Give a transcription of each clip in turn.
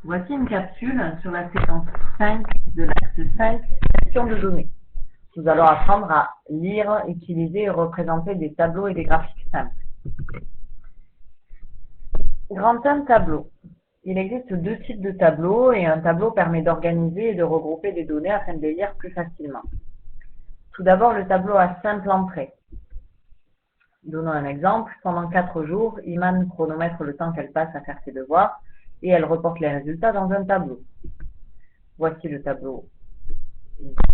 Voici une capsule sur la séquence 5 de l'axe 5, gestion de données. Nous allons apprendre à lire, utiliser et représenter des tableaux et des graphiques simples. Grand 1, tableau. Il existe deux types de tableaux et un tableau permet d'organiser et de regrouper des données afin de les lire plus facilement. Tout d'abord, le tableau à simple entrée. Donnons un exemple. Pendant 4 jours, Iman chronomètre le temps qu'elle passe à faire ses devoirs et elle reporte les résultats dans un tableau. Voici le tableau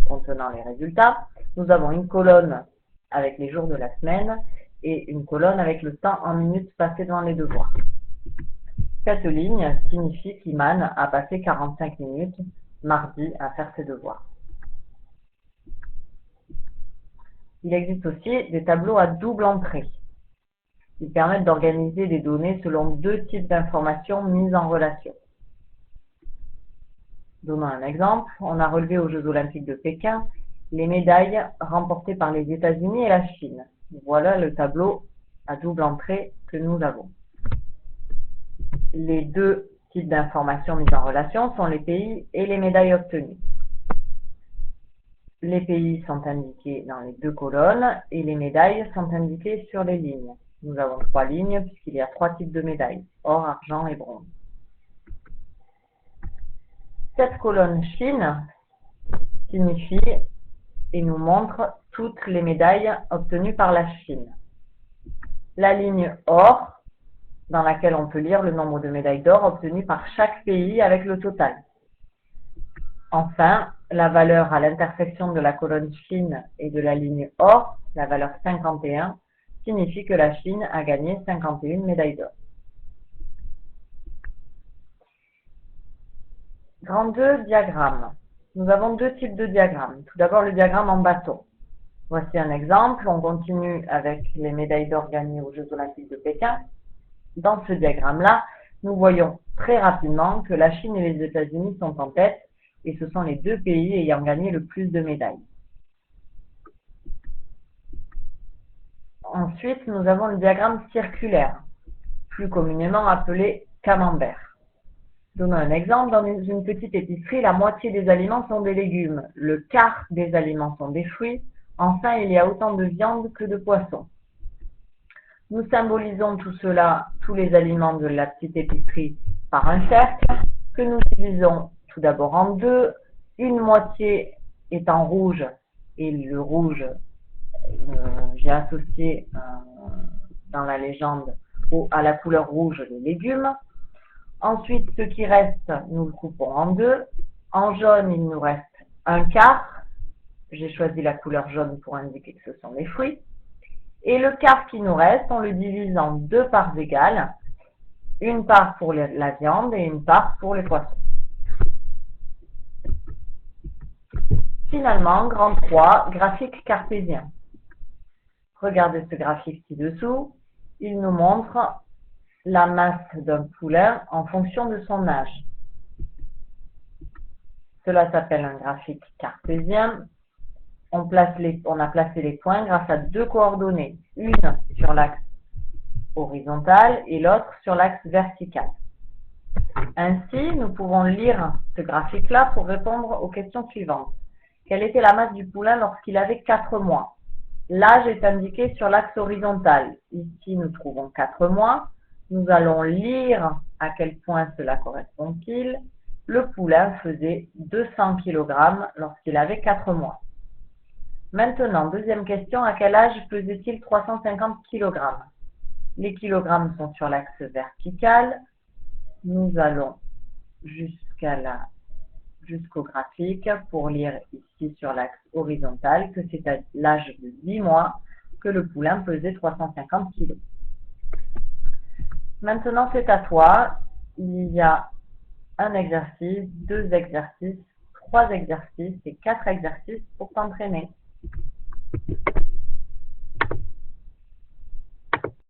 contenant les résultats. Nous avons une colonne avec les jours de la semaine et une colonne avec le temps en minutes passées devant les devoirs. Cette ligne signifie qu'Iman a passé 45 minutes mardi à faire ses devoirs. Il existe aussi des tableaux à double entrée. Ils permettent d'organiser des données selon deux types d'informations mises en relation. Donnons un exemple. On a relevé aux Jeux Olympiques de Pékin les médailles remportées par les États-Unis et la Chine. Voilà le tableau à double entrée que nous avons. Les deux types d'informations mises en relation sont les pays et les médailles obtenues. Les pays sont indiqués dans les deux colonnes et les médailles sont indiquées sur les lignes. Nous avons 3 lignes puisqu'il y a 3 types de médailles, or, argent et bronze. Cette colonne Chine signifie et nous montre toutes les médailles obtenues par la Chine. La ligne or, dans laquelle on peut lire le nombre de médailles d'or obtenues par chaque pays avec le total. Enfin, la valeur à l'intersection de la colonne Chine et de la ligne or, la valeur 51, signifie que la Chine a gagné 51 médailles d'or. Grand 2, diagramme. Nous avons deux types de diagrammes. Tout d'abord, le diagramme en bâton. Voici un exemple. On continue avec les médailles d'or gagnées aux Jeux Olympiques de Pékin. Dans ce diagramme-là, nous voyons très rapidement que la Chine et les États-Unis sont en tête et ce sont les deux pays ayant gagné le plus de médailles. Ensuite, nous avons le diagramme circulaire, plus communément appelé camembert. Donnons un exemple. Dans une petite épicerie, la moitié des aliments sont des légumes, le quart des aliments sont des fruits, enfin il y a autant de viande que de poissons. Nous symbolisons tout cela, tous les aliments de la petite épicerie, par un cercle que nous divisons tout d'abord en deux. Une moitié est en rouge et le rouge, j'ai associé dans la légende à la couleur rouge les légumes. Ensuite, ce qui reste, nous le coupons en deux. En jaune, il nous reste un quart. J'ai choisi la couleur jaune pour indiquer que ce sont les fruits. Et le quart qui nous reste, on le divise en deux parts égales. Une part pour la viande et une part pour les poissons. Finalement, grand 3, graphique cartésien. Regardez ce graphique ci-dessous. Il nous montre la masse d'un poulain en fonction de son âge. Cela s'appelle un graphique cartésien. On a placé les points grâce à deux coordonnées, une sur l'axe horizontal et l'autre sur l'axe vertical. Ainsi, nous pouvons lire ce graphique-là pour répondre aux questions suivantes. Quelle était la masse du poulain lorsqu'il avait 4 mois? L'âge est indiqué sur l'axe horizontal. Ici, nous trouvons 4 mois. Nous allons lire à quel point cela correspond-il. Le poulain faisait 200 kg lorsqu'il avait 4 mois. Maintenant, deuxième question, à quel âge pesait-il 350 kg? Les kilogrammes sont sur l'axe vertical. Nous allons jusqu'au graphique pour lire ici sur l'axe horizontal que c'est à l'âge de 10 mois que le poulain pesait 350 kg. Maintenant, c'est à toi. Il y a un exercice, 2 exercices, 3 exercices et 4 exercices pour t'entraîner.